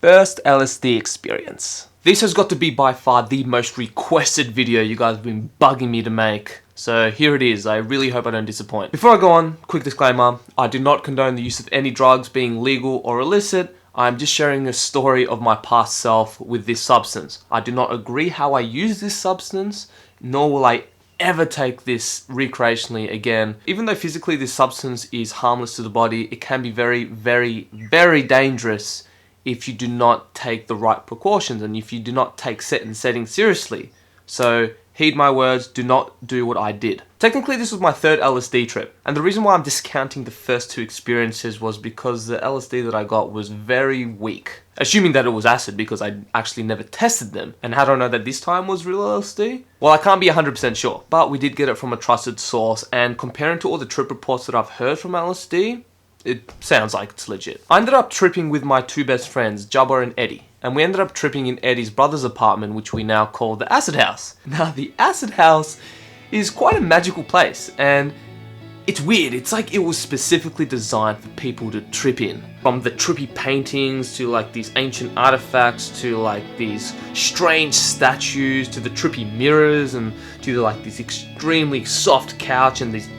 First LSD experience. This has got to be by far the most requested video you guys have been bugging me to make. So here it is. I really hope I don't disappoint. Before I go on, quick disclaimer. I do not condone the use of any drugs being legal or illicit. I'm just sharing a story of my past self with this substance. I do not agree how I use this substance, nor will I ever take this recreationally again. Even though physically this substance is harmless to the body, it can be very, very, very dangerous if you do not take the right precautions and if you do not take certain settings seriously. So heed my words, do not do what I did. Technically this was my third LSD trip, and the reason why I'm discounting the first two experiences was because the LSD that I got was very weak. Assuming that it was acid, because I actually never tested them. And how do I know that this time was real LSD? Well, I can't be 100% sure, but we did get it from a trusted source, and comparing to all the trip reports that I've heard from LSD, it sounds like it's legit. I ended up tripping with my two best friends, Jabba and Eddie. And we ended up tripping in Eddie's brother's apartment, which we now call the Acid House. Now, the Acid House is quite a magical place, and it's weird. It's like it was specifically designed for people to trip in. From the trippy paintings, to like these ancient artifacts, to like these strange statues, to the trippy mirrors, and to like this extremely soft couch and this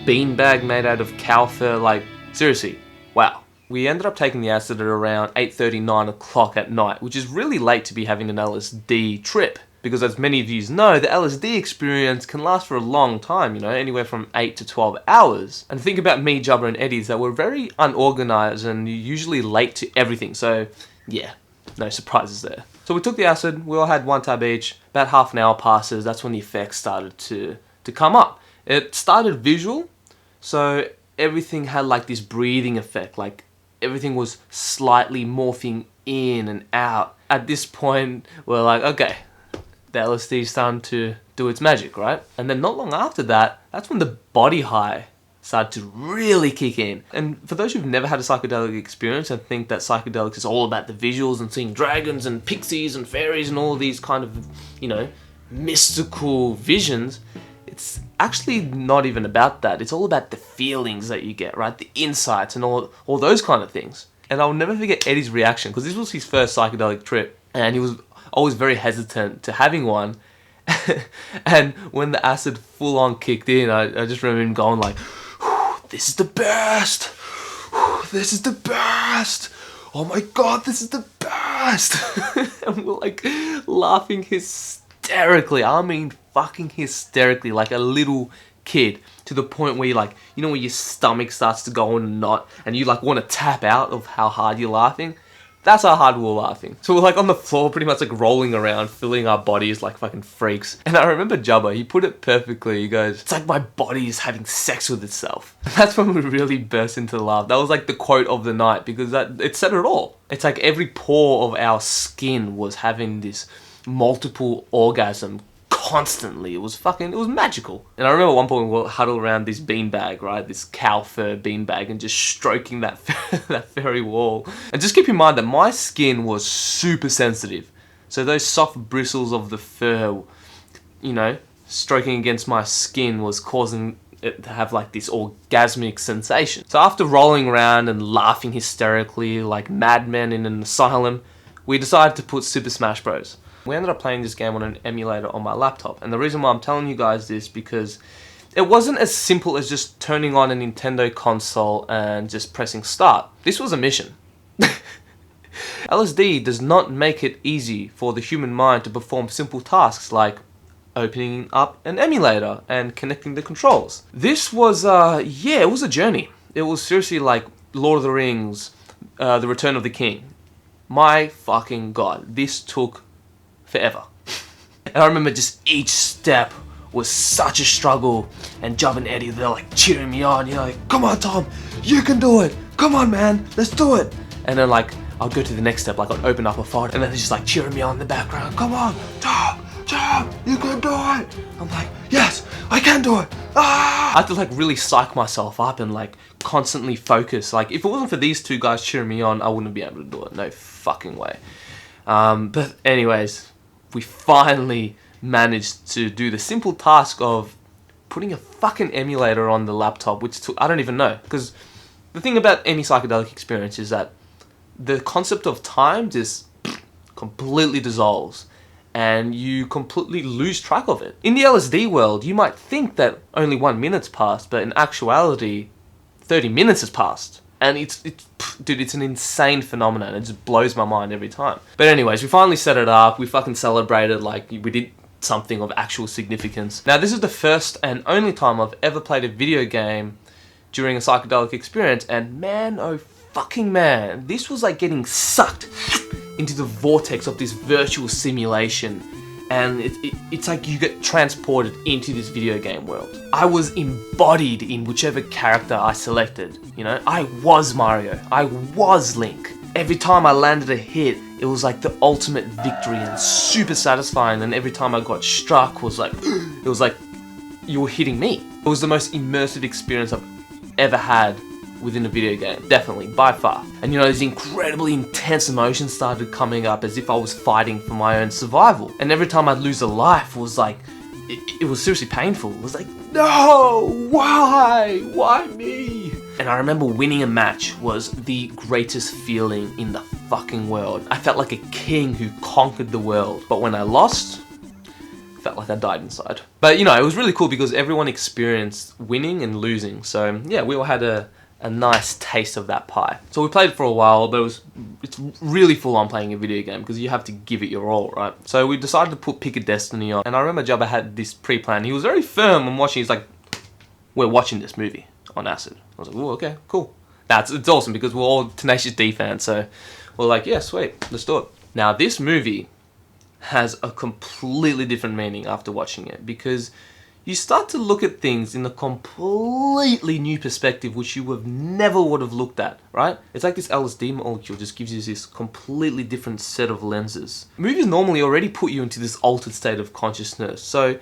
beanbag made out of cow fur. Like, seriously, wow. We ended up taking the acid at around 8:30, 9 o'clock at night, which is really late to be having an LSD trip. Because as many of you know, the LSD experience can last for a long time, you know, anywhere from 8 to 12 hours. And the thing about me, Jabba and Eddie is that we're very unorganized and usually late to everything. So yeah, no surprises there. So we took the acid, we all had one tab each. About half an hour passes, that's when the effects started to come up. It started visual, so everything had like this breathing effect, like everything was slightly morphing in and out. At this point, we're like, okay, the LSD is starting to do its magic, right? And then not long after that, that's when the body high started to really kick in. And for those who've never had a psychedelic experience and think that psychedelics is all about the visuals and seeing dragons and pixies and fairies and all these kind of, you know, mystical visions, it's actually not even about that. It's all about the feelings that you get, right? The insights and all those kind of things. And I'll never forget Eddie's reaction, because this was his first psychedelic trip, and he was always very hesitant to having one. And when the acid full on kicked in, I just remember him going like, this is the best! This is the best! Oh my god, this is the best! And we're like laughing hysterically. I mean fucking hysterically, like a little kid, to the point where you like, you know, when your stomach starts to go in a knot and you like want to tap out of how hard you're laughing. That's how hard we were laughing. So we're like on the floor, pretty much like rolling around, filling our bodies like fucking freaks. And I remember Jabba, he put it perfectly. He goes, it's like my body is having sex with itself. And that's when we really burst into laugh. That was like the quote of the night, because it said it all. It's like every pore of our skin was having this multiple orgasm constantly. It was magical. And I remember at one point we were huddled around this beanbag, right? This cow fur beanbag, and just stroking that that furry wall. And just keep in mind that my skin was super sensitive. So those soft bristles of the fur, you know, stroking against my skin was causing it to have like this orgasmic sensation. So after rolling around and laughing hysterically like madmen in an asylum, we decided to put Super Smash Bros. We ended up playing this game on an emulator on my laptop. And the reason why I'm telling you guys this, because it wasn't as simple as just turning on a Nintendo console and just pressing start. This was a mission. LSD does not make it easy for the human mind to perform simple tasks like opening up an emulator and connecting the controls. This was, yeah, it was a journey. It was seriously like Lord of the Rings, The Return of the King. My fucking god, this took forever. And I remember just each step was such a struggle, and Jab and Eddie, they're like cheering me on, you know, like, come on Tom, you can do it, come on man, let's do it. And then like, I'll go to the next step, like I'll open up a phone, and then they're just like cheering me on in the background, come on, Tom, you can do it. I'm like, yes, I can do it. Ah! I had to like really psych myself up and like constantly focus. Like if it wasn't for these two guys cheering me on, I wouldn't be able to do it, no fucking way. But anyways, we finally managed to do the simple task of putting a fucking emulator on the laptop, which took, I don't even know, because the thing about any psychedelic experience is that the concept of time just completely dissolves and you completely lose track of it. In the LSD world, you might think that only 1 minute's passed, but in actuality, 30 minutes has passed. And dude, it's an insane phenomenon. It just blows my mind every time. But anyways, we finally set it up. We fucking celebrated like we did something of actual significance. Now, this is the first and only time I've ever played a video game during a psychedelic experience, and man, oh fucking man, this was like getting sucked into the vortex of this virtual simulation, and it's like you get transported into this video game world. I was embodied in whichever character I selected, you know? I was Mario, I was Link. Every time I landed a hit, it was like the ultimate victory and super satisfying, and every time I got struck it was like you were hitting me. It was the most immersive experience I've ever had within a video game, definitely, by far. And you know, these incredibly intense emotions started coming up as if I was fighting for my own survival. And every time I'd lose a life, it was like, it was seriously painful. It was like, no, why? Why me? And I remember winning a match was the greatest feeling in the fucking world. I felt like a king who conquered the world. But when I lost, felt like I died inside. But you know, it was really cool because everyone experienced winning and losing. So yeah, we all had a nice taste of that pie. So we played for a while, but it's really full on playing a video game because you have to give it your all, right? So we decided to put Pick a Destiny on, and I remember Jabba had this pre-plan. He was very firm on watching. He's like, we're watching this movie on acid. I was like, oh, okay, cool. It's awesome because we're all Tenacious D fans, so we're like, yeah, sweet, let's do it. Now this movie has a completely different meaning after watching it, because you start to look at things in a completely new perspective which you never would have looked at, right? It's like this LSD molecule just gives you this completely different set of lenses. Movies normally already put you into this altered state of consciousness, so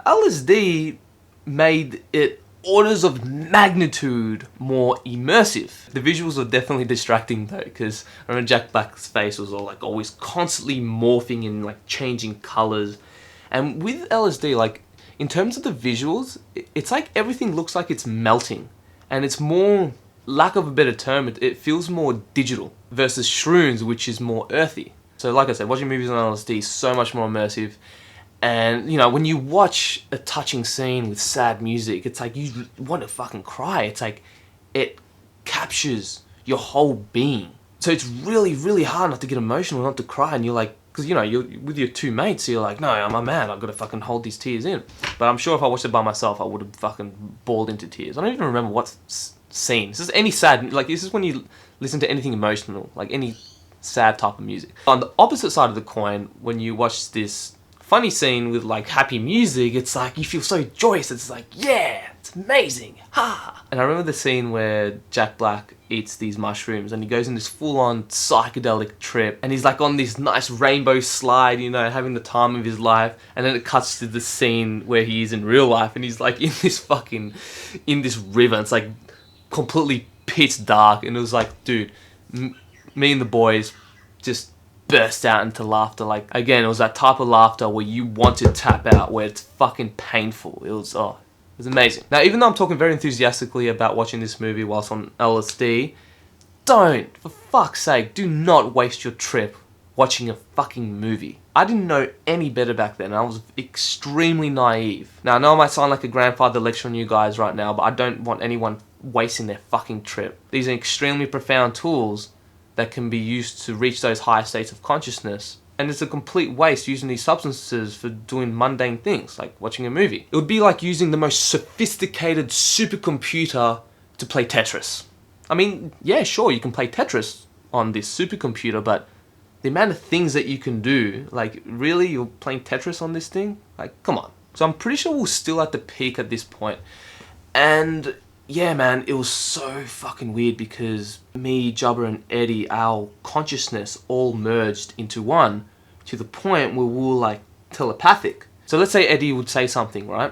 LSD made it orders of magnitude more immersive. The visuals are definitely distracting though, because I remember Jack Black's face was all like always constantly morphing and like changing colors. And with LSD, like in terms of the visuals, it's like everything looks like it's melting, and it's more, lack of a better term, it feels more digital versus shrooms, which is more earthy. So like I said, watching movies on LSD is so much more immersive. And you know, when you watch a touching scene with sad music, it's like you want to fucking cry. It's like it captures your whole being. So it's really, really hard not to get emotional, not to cry, and you're like, because you know, you're with your two mates, so you're like, no, I'm a man, I've got to fucking hold these tears in. But I'm sure if I watched it by myself, I would have fucking bawled into tears. I don't even remember what scene. This is any sad, like this is when you listen to anything emotional, like any sad type of music. On the opposite side of the coin, when you watch this funny scene with like happy music, it's like you feel so joyous. It's like, yeah, it's amazing, ha! And I remember the scene where Jack Black eats these mushrooms and he goes on this full-on psychedelic trip, and he's like on this nice rainbow slide, you know, having the time of his life, and then it cuts to the scene where he is in real life and he's like in this river. It's like completely pitch dark, and it was like, dude, me and the boys just burst out into laughter. Like, again, it was that type of laughter where you want to tap out, where it's fucking painful. It was amazing. Now, even though I'm talking very enthusiastically about watching this movie whilst on LSD, don't, for fuck's sake, do not waste your trip watching a fucking movie. I didn't know any better back then. I was extremely naive. Now, I know I might sound like a grandfather lecturing you guys right now, but I don't want anyone wasting their fucking trip. These are extremely profound tools that can be used to reach those higher states of consciousness. And it's a complete waste using these substances for doing mundane things, like watching a movie. It would be like using the most sophisticated supercomputer to play Tetris. I mean, yeah, sure, you can play Tetris on this supercomputer, but the amount of things that you can do, like, really, you're playing Tetris on this thing? Like, come on. So I'm pretty sure we're still at the peak at this point. And yeah, man, it was so fucking weird because me, Jabba, and Eddie, our consciousness all merged into one to the point where we were like telepathic. So let's say Eddie would say something, right?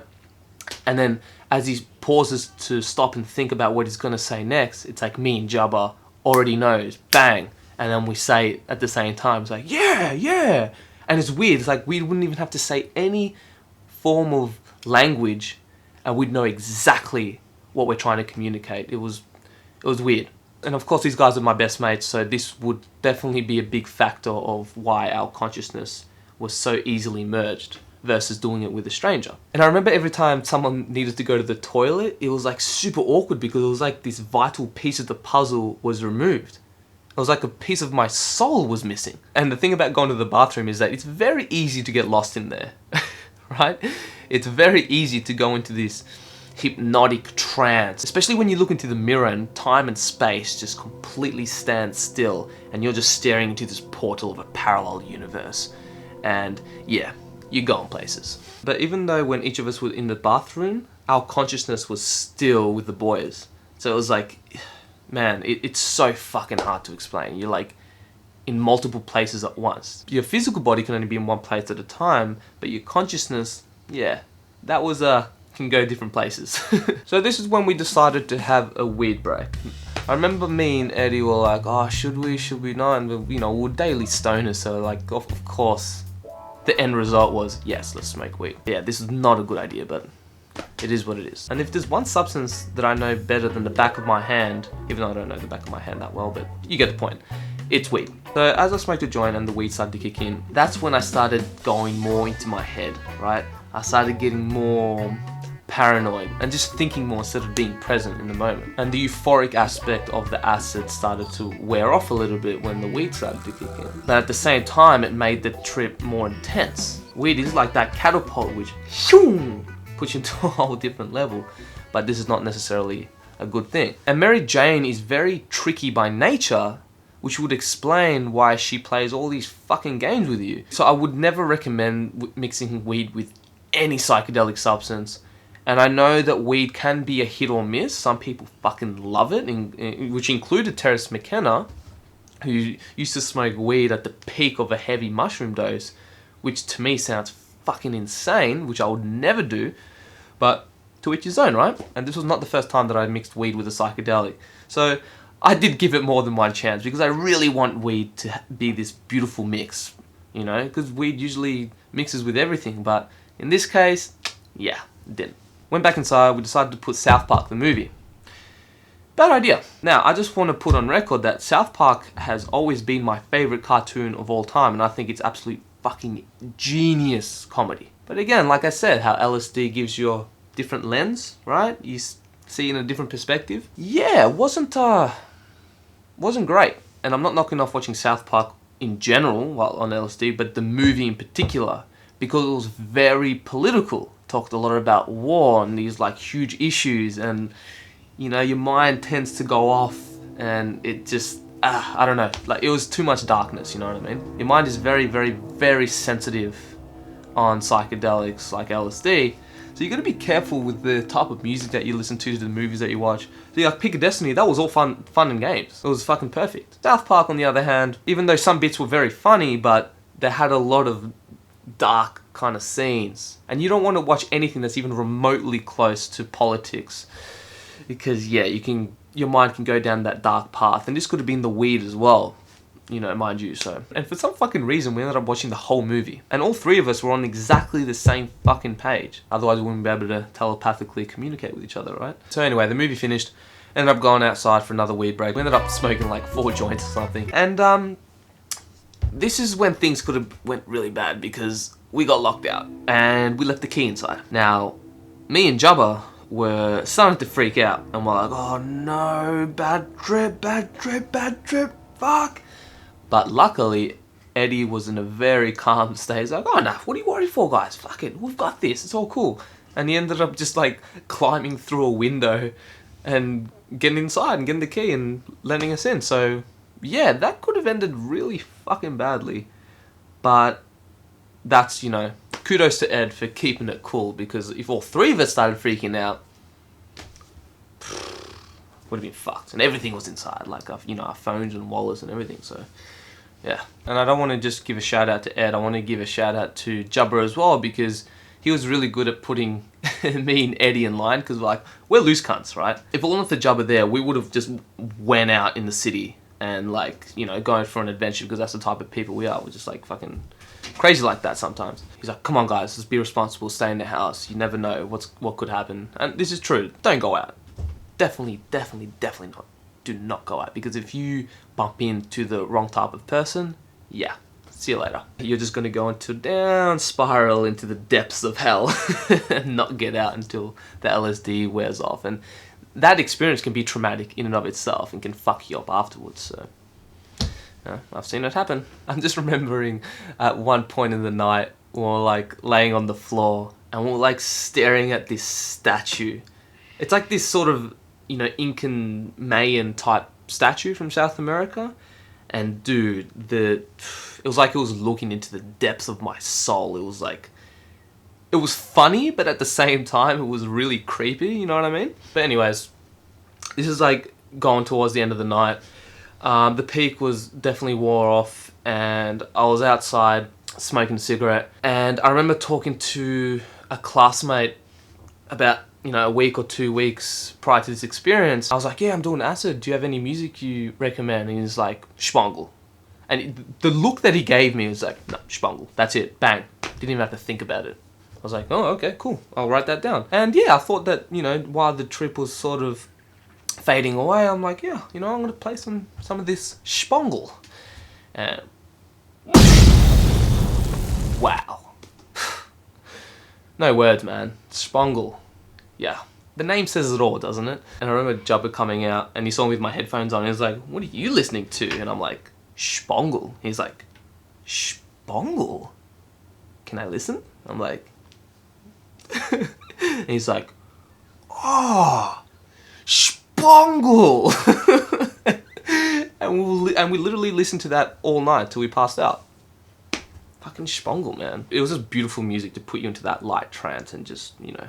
And then as he pauses to stop and think about what he's going to say next, it's like me and Jabba already knows, bang. And then we say it at the same time. It's like, yeah, yeah. And it's weird. It's like we wouldn't even have to say any form of language and we'd know exactly what we're trying to communicate. It was weird. And of course these guys are my best mates, so this would definitely be a big factor of why our consciousness was so easily merged versus doing it with a stranger. And I remember every time someone needed to go to the toilet, it was like super awkward because it was like this vital piece of the puzzle was removed. It was like a piece of my soul was missing. And the thing about going to the bathroom is that it's very easy to get lost in there, right? It's very easy to go into this hypnotic trance, especially when you look into the mirror and time and space just completely stand still and you're just staring into this portal of a parallel universe. And yeah, you're going places. But even though when each of us were in the bathroom, our consciousness was still with the boys. So it was like, man, it's so fucking hard to explain. You're like in multiple places at once. Your physical body can only be in one place at a time, but your consciousness, yeah, that was can go different places. So this is when we decided to have a weed break. I remember me and Eddie were like, oh, should we not? And you know, we're daily stoners, so like, of course, the end result was, yes, let's smoke weed. Yeah, this is not a good idea, but it is what it is. And if there's one substance that I know better than the back of my hand, even though I don't know the back of my hand that well, but you get the point, it's weed. So as I smoked a joint and the weed started to kick in, that's when I started going more into my head, right? I started getting more paranoid and just thinking more instead of being present in the moment. And the euphoric aspect of the acid started to wear off a little bit when the weed started to kick in. But at the same time, it made the trip more intense. Weed is like that catapult which puts you into a whole different level, but this is not necessarily a good thing. And Mary Jane is very tricky by nature, which would explain why she plays all these fucking games with you. So I would never recommend mixing weed with any psychedelic substance. And I know that weed can be a hit or miss. Some people fucking love it, which included Terence McKenna, who used to smoke weed at the peak of a heavy mushroom dose, which to me sounds fucking insane, which I would never do, but to each his own, right? And this was not the first time that I mixed weed with a psychedelic. So I did give it more than one chance because I really want weed to be this beautiful mix, you know, because weed usually mixes with everything, but in this case, yeah, it didn't. Went back inside, we decided to put South Park the movie. Bad idea. Now, I just want to put on record that South Park has always been my favorite cartoon of all time, and I think it's absolute fucking genius comedy. But again, like I said, how LSD gives you a different lens, right? You see in a different perspective. Yeah, it wasn't great. And I'm not knocking off watching South Park in general while on LSD, but the movie in particular, because it was very political. Talked a lot about war and these like huge issues, and you know, your mind tends to go off and it just I don't know, like it was too much darkness, you know what I mean? Your mind is very, very, very sensitive on psychedelics like LSD, so you gotta be careful with the type of music that you listen to the movies that you watch. So like Pick a Destiny, that was all fun and games. It was fucking perfect. South Park on the other hand, even though some bits were very funny, but they had a lot of dark kind of scenes, and you don't want to watch anything that's even remotely close to politics, because yeah, your mind can go down that dark path, and this could have been the weed as well, you know, mind you. So, and for some fucking reason we ended up watching the whole movie, and all three of us were on exactly the same fucking page, otherwise we wouldn't be able to telepathically communicate with each other, right? So anyway, the movie finished, ended up going outside for another weed break. We ended up smoking like 4 joints or something, and this is when things could have went really bad because we got locked out and we left the key inside. Now, me and Jubba were starting to freak out and we're like, oh no, bad trip, fuck. But luckily, Eddie was in a very calm state. He's like, oh no, what are you worried for, guys? Fuck it, we've got this, it's all cool. And he ended up just like climbing through a window and getting inside and getting the key and letting us in. So yeah, that could have ended really fucking badly, but that's, you know, kudos to Ed for keeping it cool, because if all three of us started freaking out, would have been fucked, and everything was inside, like our, you know, our phones and wallets and everything. So yeah, and I don't want to just give a shout out to Ed, I want to give a shout out to Jubber as well, because he was really good at putting me and Eddie in line, because like, we're loose cunts, right? If it wasn't for Jubber there, we would have just went out in the city and like, you know, going for an adventure, because that's the type of people we are. We're just like fucking crazy like that sometimes. He's like, come on guys, let's be responsible, stay in the house, you never know what could happen. And this is true, don't go out. Definitely not. do not go out, because if you bump into the wrong type of person, yeah, see you later. You're just gonna go into down spiral into the depths of hell and not get out until the LSD wears off. And that experience can be traumatic in and of itself and can fuck you up afterwards. So I've seen it happen. I'm just remembering at one point in the night we were like laying on the floor and we were like staring at this statue. It's like this sort of, you know, Incan Mayan type statue from South America. And dude, it was like it was looking into the depths of my soul. It was like, it was funny, but at the same time, it was really creepy, you know what I mean? But anyways, this is like going towards the end of the night. The peak was definitely wore off, and I was outside smoking a cigarette. And I remember talking to a classmate about, you know, a week or 2 weeks prior to this experience. I was like, yeah, I'm doing acid. Do you have any music you recommend? And he's like, Spongel. And the look that he gave me was like, no, Spongel. That's it. Bang. Didn't even have to think about it. I was like, oh, okay, cool. I'll write that down. And yeah, I thought that, you know, while the trip was sort of fading away, I'm like, yeah, you know, I'm going to play some of this Spongel. And wow. No words, man. Spongel. Yeah. The name says it all, doesn't it? And I remember Jubba coming out and he saw me with my headphones on. He was like, what are you listening to? And I'm like, Spongel. He's like, Spongel? Can I listen? I'm like, and he's like, oh, Spongel. and we literally listened to that all night till we passed out. Fucking Spongel, man. It was just beautiful music to put you into that light trance and just, you know,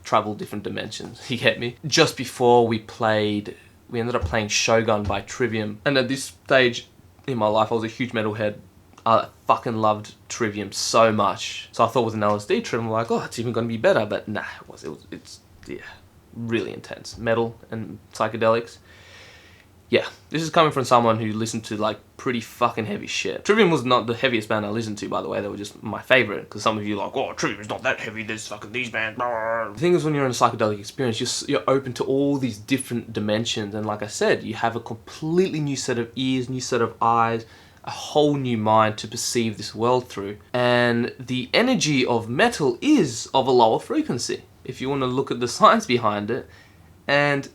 travel different dimensions. You get me? Just before we ended up playing Shogun by Trivium. And at this stage in my life, I was a huge metalhead. I fucking loved Trivium so much. So I thought with an LSD trip, I'm like, oh, it's even gonna be better. But nah, it's yeah, really intense. Metal and psychedelics. Yeah, this is coming from someone who listened to like pretty fucking heavy shit. Trivium was not the heaviest band I listened to, by the way. They were just my favorite. Because some of you are like, oh, Trivium's not that heavy. There's fucking these bands. The thing is, when you're in a psychedelic experience, you're open to all these different dimensions. And like I said, you have a completely new set of ears, new set of eyes, a whole new mind to perceive this world through. And the energy of metal is of a lower frequency, if you want to look at the science behind it. And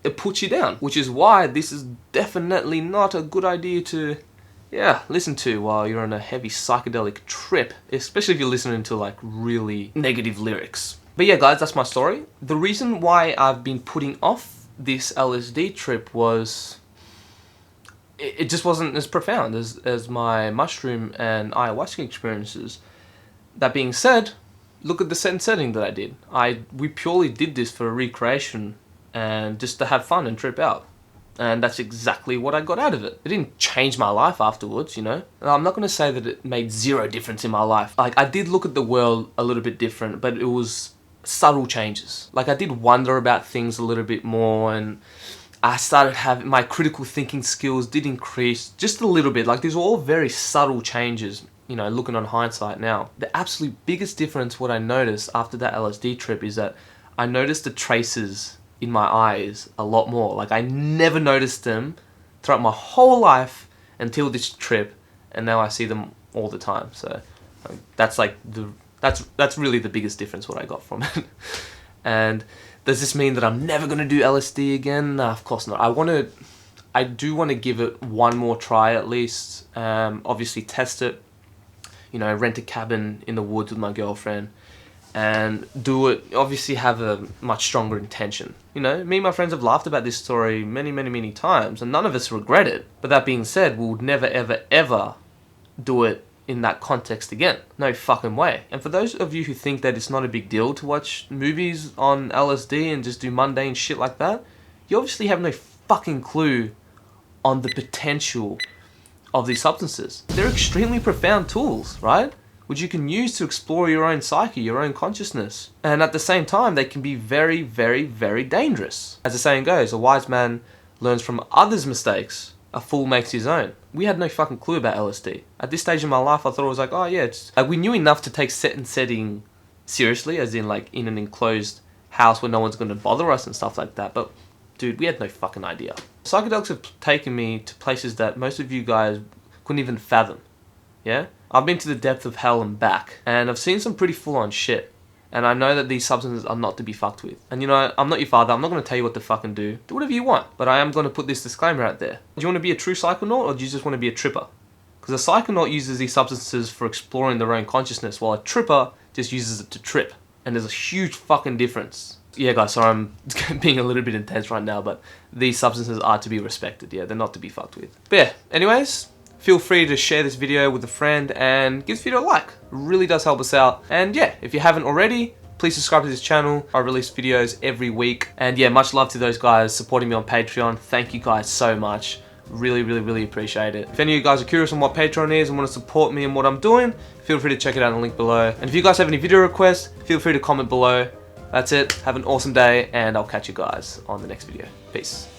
it puts you down, which is why this is definitely not a good idea to, yeah, listen to while you're on a heavy psychedelic trip, especially if you're listening to like really negative lyrics. But yeah, guys, that's my story. The reason why I've been putting off this LSD trip was it just wasn't as profound as my mushroom and ayahuasca experiences. That being said, look at the set and setting that I did. We purely did this for recreation and just to have fun and trip out. And that's exactly what I got out of it. It didn't change my life afterwards, you know. And I'm not going to say that it made zero difference in my life. Like, I did look at the world a little bit different, but it was subtle changes. Like, I did wonder about things a little bit more, and I started having, my critical thinking skills did increase just a little bit. Like, these were all very subtle changes, you know, looking on hindsight now. The absolute biggest difference, what I noticed after that LSD trip, is that I noticed the traces in my eyes a lot more. Like, I never noticed them throughout my whole life until this trip, and now I see them all the time. So that's like that's really the biggest difference what I got from it. And does this mean that I'm never gonna do LSD again? Nah, of course not. I do want to give it one more try at least. Obviously test it, you know, rent a cabin in the woods with my girlfriend and do it. Obviously have a much stronger intention. You know, me and my friends have laughed about this story many times, and none of us regret it. But that being said, we would never ever do it in that context again. No fucking way. And for those of you who think that it's not a big deal to watch movies on LSD and just do mundane shit like that, you obviously have no fucking clue on the potential of these substances. They're extremely profound tools, right? Which you can use to explore your own psyche, your own consciousness. And at the same time, they can be very dangerous. As the saying goes, a wise man learns from others' mistakes. A fool makes his own. We had no fucking clue about LSD. At this stage in my life, I thought it was like, oh yeah, it's like we knew enough to take set and setting seriously, as in like in an enclosed house where no one's going to bother us and stuff like that. But dude, we had no fucking idea. Psychedelics have taken me to places that most of you guys couldn't even fathom. Yeah? I've been to the depth of hell and back, and I've seen some pretty full-on shit. And I know that these substances are not to be fucked with. And you know, I'm not your father, I'm not going to tell you what to fucking do. Do whatever you want. But I am going to put this disclaimer out there. Do you want to be a true psychonaut, or do you just want to be a tripper? Because a psychonaut uses these substances for exploring their own consciousness, while a tripper just uses it to trip. And there's a huge fucking difference. Yeah guys, sorry I'm being a little bit intense right now, but these substances are to be respected, yeah, they're not to be fucked with. But yeah, anyways, feel free to share this video with a friend and give this video a like. It really does help us out. And yeah, if you haven't already, please subscribe to this channel. I release videos every week. And yeah, much love to those guys supporting me on Patreon. Thank you guys so much. Really appreciate it. If any of you guys are curious on what Patreon is and want to support me and what I'm doing, feel free to check it out in the link below. And if you guys have any video requests, feel free to comment below. That's it. Have an awesome day, and I'll catch you guys on the next video. Peace.